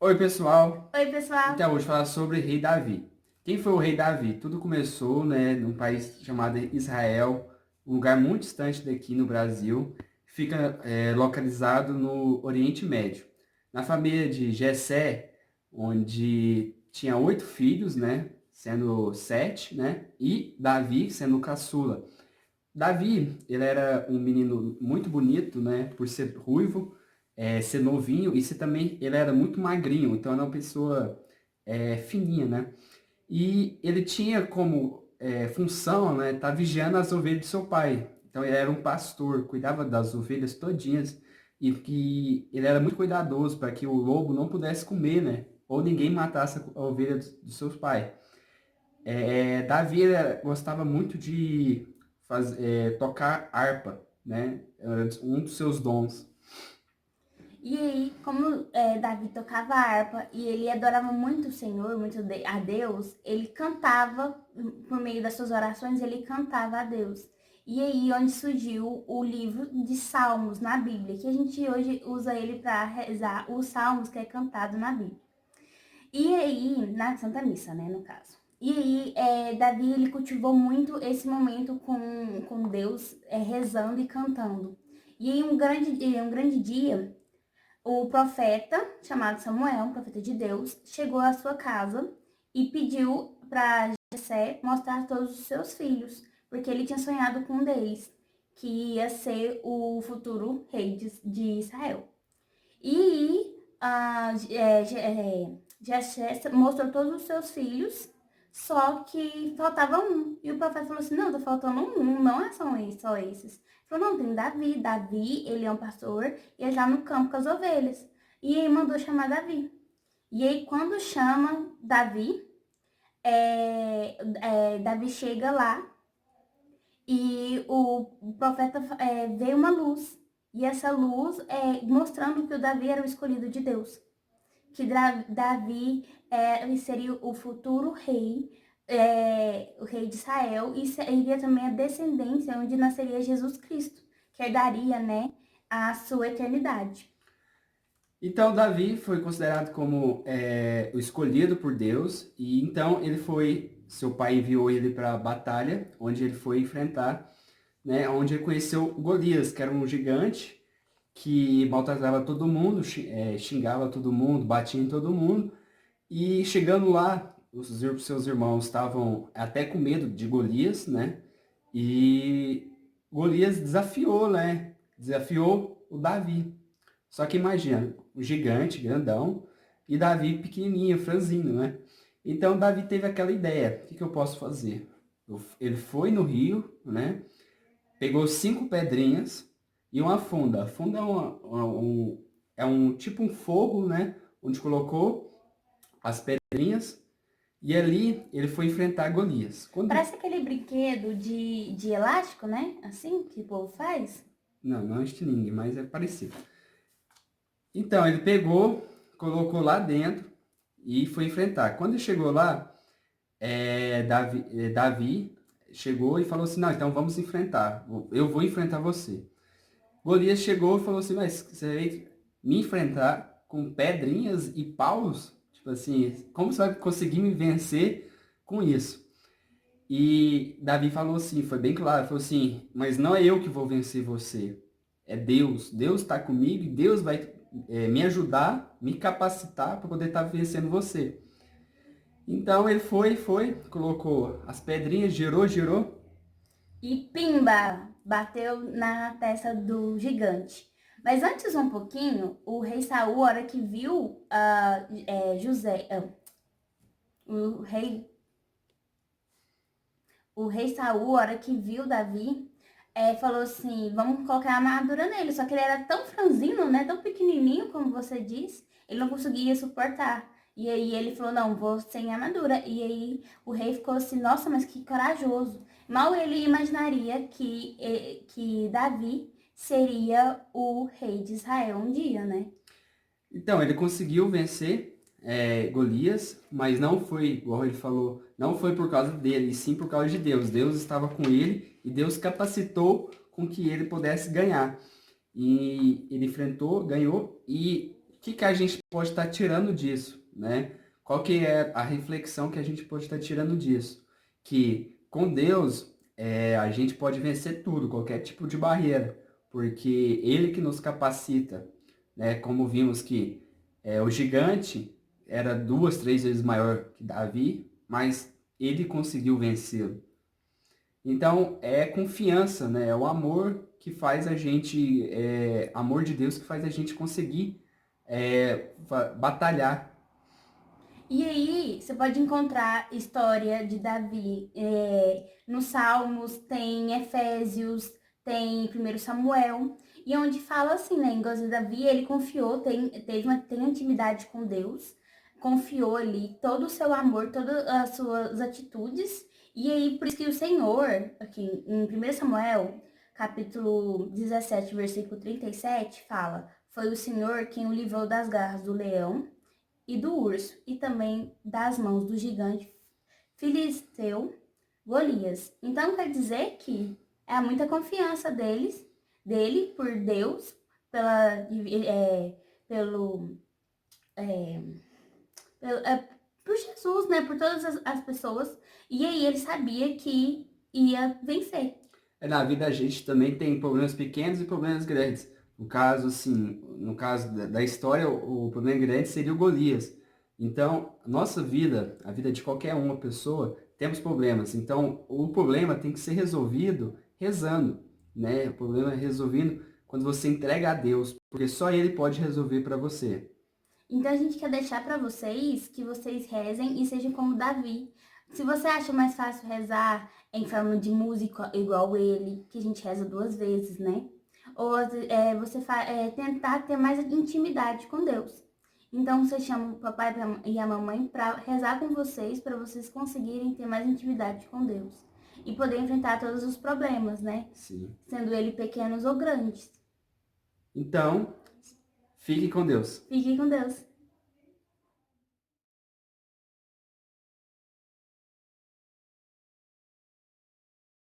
Oi, pessoal. Oi, pessoal. Então, hoje falar sobre o rei Davi. Quem foi o rei Davi? Tudo começou, né, num país chamado Israel, um lugar muito distante daqui no Brasil, fica localizado no Oriente Médio. Na família de Jessé, onde tinha 8 filhos, né, sendo 7, né, e Davi sendo o caçula. Davi, ele era um menino muito bonito, né, por ser ruivo, ser novinho, e ser também, ele era muito magrinho, então era uma pessoa fininha, né? E ele tinha como função, né, estar vigiando as ovelhas de seu pai. Então ele era um pastor, cuidava das ovelhas todinhas, e que ele era muito cuidadoso para que o lobo não pudesse comer, né? Ou ninguém matasse a ovelha dos seus pais. Davi gostava muito de tocar harpa, né? Era um dos seus dons. E aí, como Davi tocava harpa e ele adorava muito o Senhor, a Deus, ele cantava, por meio das suas orações, ele cantava a Deus. E aí, onde surgiu o livro de Salmos na Bíblia, que a gente hoje usa ele para rezar os Salmos que é cantado na Bíblia. E aí, na Santa Missa, né, no caso. E aí, Davi, ele cultivou muito esse momento com Deus, rezando e cantando. E aí, um grande dia, o profeta, chamado Samuel, um profeta de Deus, chegou à sua casa e pediu para Jessé mostrar todos os seus filhos, porque ele tinha sonhado com um deles, que ia ser o futuro rei de Israel. E Jessé mostrou todos os seus filhos, só que faltava um. E o profeta falou assim, não, tá faltando um, não só esses. Ele falou, não, tem Davi. Davi, ele é um pastor e ele tá no campo com as ovelhas. E aí mandou chamar Davi. E aí quando chama Davi, Davi chega lá e o profeta vê uma luz. E essa luz mostrando que o Davi era o escolhido de Deus, que Davi seria o futuro rei, o rei de Israel, e seria também a descendência onde nasceria Jesus Cristo, que herdaria, né, a sua eternidade. Então, Davi foi considerado como o escolhido por Deus, e então seu pai enviou ele para a batalha, onde ele foi enfrentar, né, onde ele conheceu Golias, que era um gigante que maltratava todo mundo, xingava todo mundo, batia em todo mundo. E chegando lá, seus irmãos estavam até com medo de Golias, né? E Golias desafiou, né? Desafiou o Davi. Só que imagina, um gigante, grandão, e Davi pequenininho, franzino, né? Então Davi teve aquela ideia, o que eu posso fazer? Ele foi no rio, né? Pegou 5 pedrinhas e uma funda. A funda é um tipo um fogo, né? Onde colocou as pedrinhas e ali ele foi enfrentar Golias. Parece aquele brinquedo de elástico, né? Assim que o povo faz. Não é estilingue, mas é parecido. Então ele pegou, colocou lá dentro e foi enfrentar. Quando ele chegou lá, Davi chegou e falou assim, não, então vamos enfrentar. Eu vou enfrentar você. Golias chegou e falou assim, mas você vai me enfrentar com pedrinhas e paus? Tipo assim, como você vai conseguir me vencer com isso? E Davi falou assim, foi bem claro, falou assim, mas não é eu que vou vencer você, é Deus. Deus está comigo e Deus vai me ajudar, me capacitar para poder estar vencendo você. Então ele colocou as pedrinhas, girou. E pimba! Bateu na testa do gigante. Mas antes um pouquinho, o rei Saul, a hora que viu o rei o rei Saul, a hora que viu Davi, falou assim, vamos colocar a armadura nele. Só que ele era tão franzino, né? Tão pequenininho, como você disse, ele não conseguia suportar. E aí ele falou, não, vou sem armadura. E aí o rei ficou assim, nossa, mas que corajoso. Mal ele imaginaria que Davi seria o rei de Israel um dia, né? Então ele conseguiu vencer Golias, mas não foi, igual ele falou, não foi por causa dele, e sim por causa de Deus. Deus estava com ele e Deus capacitou com que ele pudesse ganhar. E ele enfrentou, ganhou, e que a gente pode estar tirando disso, né? Qual que é a reflexão que a gente pode estar tirando disso? Que com Deus a gente pode vencer tudo, qualquer tipo de barreira, porque Ele que nos capacita, né? Como vimos que o gigante era 2, 3 vezes maior que Davi, mas ele conseguiu vencê-lo. Então, é confiança, né? É o amor que faz a gente, amor de Deus que faz a gente conseguir batalhar. E aí, você pode encontrar história de Davi nos Salmos, tem Efésios, tem 1 Samuel, e onde fala assim, né? Em de Davi, ele confiou, tem intimidade com Deus, confiou ali todo o seu amor, todas as suas atitudes, e aí, por isso que o Senhor, aqui em 1 Samuel, capítulo 17, versículo 37, fala: Foi o Senhor quem o livrou das garras do leão e do urso, e também das mãos do gigante filisteu Golias. Então quer dizer que é muita confiança dele por Deus, pelo, é, por Jesus, né? Por todas as pessoas. E aí ele sabia que ia vencer. Na vida a gente também tem problemas pequenos e problemas grandes. No caso, assim, no caso da história, o problema grande seria o Golias. Então, a nossa vida, a vida de qualquer uma pessoa, temos problemas. Então, o problema tem que ser resolvido rezando, né? O problema é resolvido quando você entrega a Deus, porque só Ele pode resolver para você. Então a gente quer deixar para vocês que vocês rezem e sejam como Davi. Se você acha mais fácil rezar em forma de música igual ele, que a gente reza 2 vezes, né? Ou tentar ter mais intimidade com Deus. Então você chama o papai e a mamãe para rezar com vocês, para vocês conseguirem ter mais intimidade com Deus. E poder enfrentar todos os problemas, né? Sim. Sendo ele pequenos ou grandes. Então, fique com Deus. Fique com Deus.